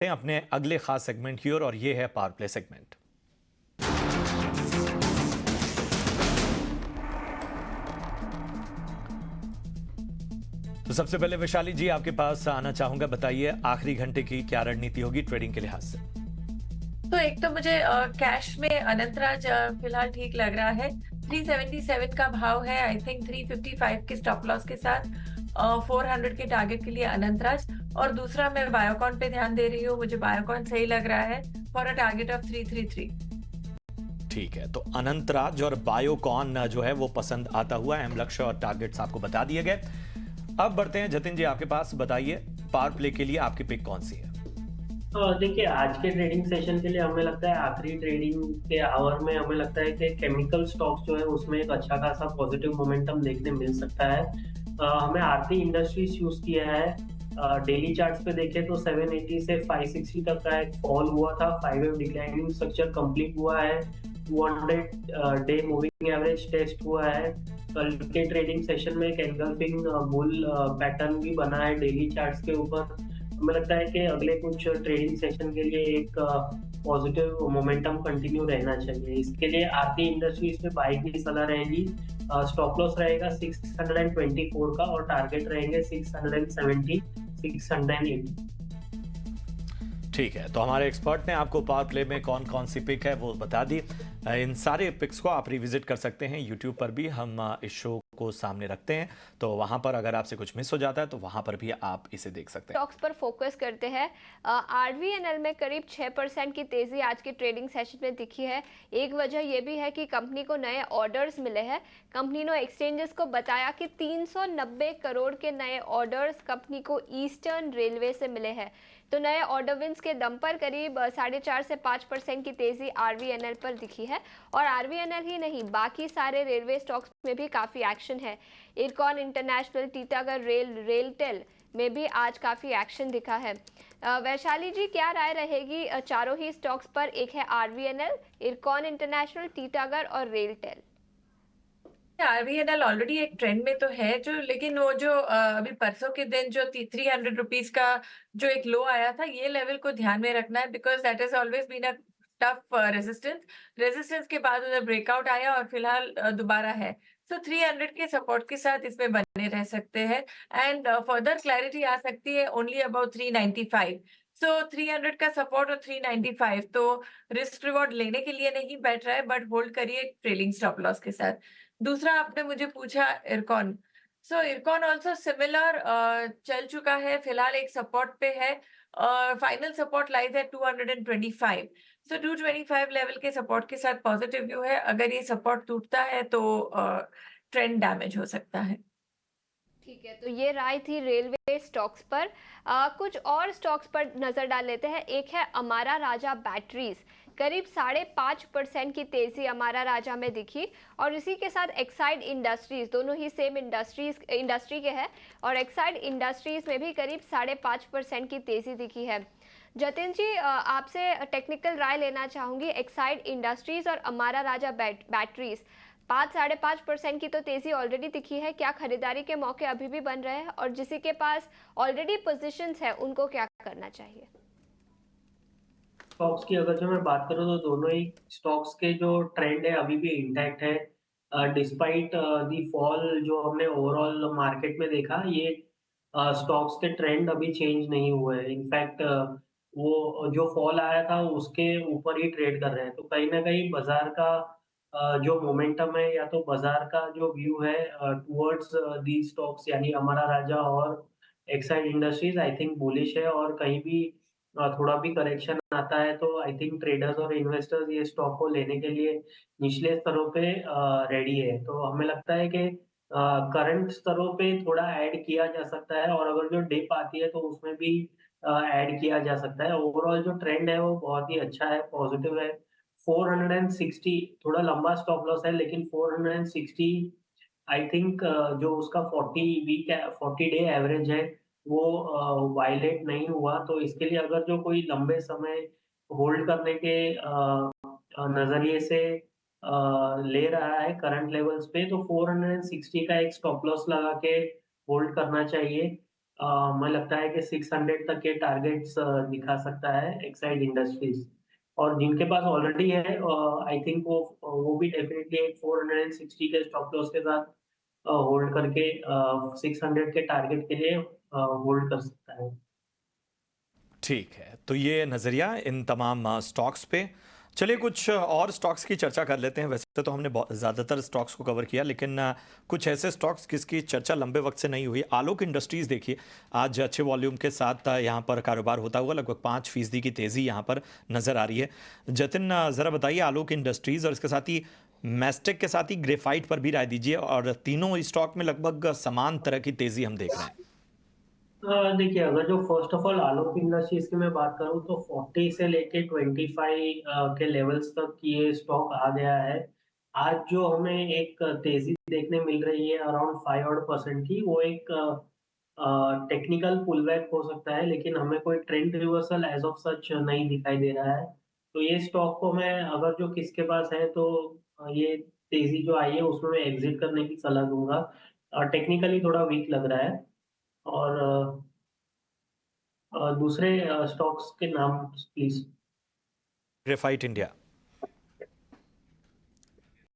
हैं अपने अगले खास सेगमेंट की ओर और ये है पावर प्ले सेगमेंट। तो सबसे पहले वैशाली जी आपके पास आना चाहूंगा, बताइए आखिरी घंटे की क्या रणनीति होगी ट्रेडिंग के लिहाज से। तो एक तो मुझे कैश में अनंतराज फिलहाल ठीक लग रहा है। 377 का भाव है। आई थिंक 355 के स्टॉप लॉस के साथ 400 के टारगेट के लिए अनंतराज। और दूसरा मैं बायोकॉन पे ध्यान दे रही हूँ। मुझे बायोकॉन सही लग रहा है फॉर अ टारगेट ऑफ 333। ठीक है, तो अनंतराज और बायोकॉन जो है वो पसंद आता हुआ अहम लक्ष्य और टारगेट्स आपको बता दिए गए। अब बढ़ते हैं जतिन जी आपके पास, बताइए पावर प्ले के लिए आपकी पिक कौन सी है। तो देखिए, आज के ट्रेडिंग सेशन के लिए हमें लगता है आखिरी ट्रेडिंग के आवर में हमें लगता है कि केमिकल स्टॉक्स जो है उसमें एक अच्छा खासा पॉजिटिव मोमेंटम देखने मिल सकता है। हमें आरती इंडस्ट्रीज चूज किया है। डेली चार्ट्स पे देखें तो 780 से 560 तक का एक फॉल हुआ था। 5 वेव डिक्लाइनिंग स्ट्रक्चर कंप्लीट हुआ है। 200 डे मूविंग एवरेज टेस्ट हुआ है। कल के ट्रेडिंग सेशन में एक एंगल्फिंग बुल पैटर्न भी बना है डेली चार्ट्स के ऊपर। हमें लगता है कि अगले कुछ ट्रेडिंग सेशन के लिए एक पॉजिटिव मोमेंटम कंटिन्यू रहना चाहिए। इसके लिए आरती इंडस्ट्रीज में बाई की सलाह रहेगी। स्टॉप लॉस रहेगा 624 का और टारगेट रहेंगे 670, 680। ठीक है, तो हमारे एक्सपर्ट ने आपको पावर प्ले में कौन कौन सी पिक है वो बता दी। इन सारे पिक्स को आप रिविजिट कर सकते हैं। यूट्यूब पर भी हम इस शो को सामने रखते हैं, तो वहां पर अगर आपसे कुछ मिस हो जाता है तो वहां पर भी आप इसे देख सकते हैं। स्टॉक्स पर फोकस करते हैं। आरवीएनएल में करीब 6% की तेजी आज के ट्रेडिंग सेशन में दिखी है। एक वजह यह भी है कि कंपनी को नए ऑर्डर्स मिले हैं। कंपनी ने एक्सचेंजेस को बताया कि 390 करोड़ के नए ऑर्डर्स कंपनी को ईस्टर्न रेलवे से मिले हैं। तो नए ऑर्डर विंस के दम पर करीब 4.5 से 5% की तेजी आरवीएनएल पर दिखी है। और आरवीएनएल ही नहीं, बाकी सारे रेलवे स्टॉक्स में भी काफ़ी एक्शन है। इरकॉन इंटरनेशनल, टीटागढ़ रेल, रेलटेल में भी आज काफ़ी एक्शन दिखा है। वैशाली जी, क्या राय रहेगी चारों ही स्टॉक्स पर? एक है आरवीएनएल, इरकॉन इंटरनेशनल, टीटागढ़ और रेलटेल। आरवीएनएल ऑलरेडी एक ट्रेंड में तो है जो, लेकिन वो जो अभी परसों के दिन जो 300 रुपीज का जो एक लो आया था, ये लेवल को ध्यान में रखना है because that is always been a tough resistance के बाद उधर ब्रेकआउट आया और फिलहाल दोबारा है। सो 300 के सपोर्ट के साथ इसमें बने रह सकते हैं एंड फर्दर क्लैरिटी आ सकती है ओनली अबाउट 395। सो 300 का सपोर्ट और 395 तो रिस्क रिवॉर्ड लेने के लिए नहीं बैठ रहा है, बट होल्ड करिए ट्रेलिंग स्टॉप लॉस के साथ। दूसरा आपने मुझे पूछा इरकॉन। सो इरकॉन ऑल्सो सिमिलर चल चुका है, फिलहाल एक सपोर्ट पे है और फाइनल सपोर्ट लाइज है 225। सो 225 लेवल के सपोर्ट के साथ पॉजिटिव व्यू है। अगर ये सपोर्ट टूटता है तो ट्रेंड डैमेज हो सकता है। ठीक है, तो ये राय थी रेलवे स्टॉक्स पर। कुछ और स्टॉक्स पर नजर डाल लेते हैं। एक है अमारा राजा बैटरीज। करीब 5.5% की तेजी अमारा राजा में दिखी और इसी के साथ एक्साइड इंडस्ट्रीज, दोनों ही सेम इंडस्ट्री के हैं, और एक्साइड इंडस्ट्रीज में भी करीब 5.5% की तेजी दिखी है। जतिन जी, आपसे टेक्निकल राय लेना चाहूंगी। एक्साइड इंडस्ट्रीज और अमारा राजा बैटरीज 5-5.5% की तो तेजी ऑलरेडी दिखी है। क्या खरीदारी के मौके अभी भी बन रहे हैं, और जिसी के पास ऑलरेडी पोजीशंस है उनको क्या करना चाहिए? स्टॉक्स की अगर जो मैं बात करूँ तो दोनों ही स्टॉक्स के जो ट्रेंड है अभी भी इंटैक्ट है। डिस्पाइट दी फॉल जो हमने ओवरऑल मार्केट में देखा, ये स्टॉक्स के ट्रेंड अभी चेंज नहीं हुए हैं। इनफैक्ट वो जो फॉल आया था उसके ऊपर ही ट्रेड कर रहे हैं। तो कहीं ना कहीं बाजार का जो मोमेंटम है या तो बाजार का जो व्यू है टुवर्ड्स दी स्टॉक्स यानी अमरा राजा और Exide industries I think bullish है। और कहीं भी थोड़ा भी करेक्शन आता है तो आई थिंक ट्रेडर्स और इन्वेस्टर्स ये स्टॉक को लेने के लिए निचले स्तरों पे रेडी है। तो हमें लगता है कि करंट स्तरों पे थोड़ा ऐड किया जा सकता है और अगर जो डिप आती है तो उसमें भी ऐड किया जा सकता है। ओवरऑल जो ट्रेंड है वो बहुत ही अच्छा है, पॉजिटिव है। 460 थोड़ा लंबा स्टॉप लॉस है लेकिन 460 आई थिंक जो उसका 40 डे एवरेज है वो वायलेट नहीं हुआ। तो इसके लिए अगर जो कोई लंबे समय होल्ड करने के नजरिए से ले रहा है करंट लेवल्स पे तो 460 का एक स्टॉप लॉस लगा के होल्ड करना चाहिए। मुझे लगता है कि 600 तक के टारगेट्स दिखा सकता है एक्साइड इंडस्ट्रीज। और जिनके पास ऑलरेडी है आई थिंक वो भी डेफिनेटली एक 460 के स्टॉप लॉस के साथ होल्ड करके 600 के टारगेट के लिए होल्ड कर सकता है। ठीक है, तो ये नज़रिया इन तमाम स्टॉक्स पे। चलिए कुछ और स्टॉक्स की चर्चा कर लेते हैं। वैसे तो हमने ज़्यादातर स्टॉक्स को कवर किया, लेकिन कुछ ऐसे स्टॉक्स जिसकी चर्चा लंबे वक्त से नहीं हुई। आलोक इंडस्ट्रीज़ देखिए, आज अच्छे वॉल्यूम के साथ यहाँ पर कारोबार होता हुआ लगभग 5% की तेज़ी यहाँ पर नज़र आ रही है। जतिन, ज़रा बताइए आलोक इंडस्ट्रीज़ और इसके साथ ही मैस्टेक के साथ ही ग्रेफाइट पर भी राय दीजिए, और तीनों स्टॉक में लगभग समान तरह की तेज़ी हम देख रहे हैं। देखिए, अगर जो first of all Alok industries की मैं बात करूं तो 40 से लेके 25 के लेवल्स तक ये स्टॉक आ गया है। आज जो हमें एक तेजी देखने मिल रही है अराउंड 5% की, वो एक टेक्निकल पुलबैक हो सकता है, लेकिन हमें कोई trend reversal as of such नहीं दिखाई दे रहा है। तो ये स्टॉक को मैं, अगर जो किसके पास है तो ये तेजी जो आई है उसमें मैं एग्जिट करने की सलाह दूंगा। टेक्निकली थोड़ा वीक लग रहा है। और दूसरे स्टॉक्स के नाम प्लीज। Graphite India.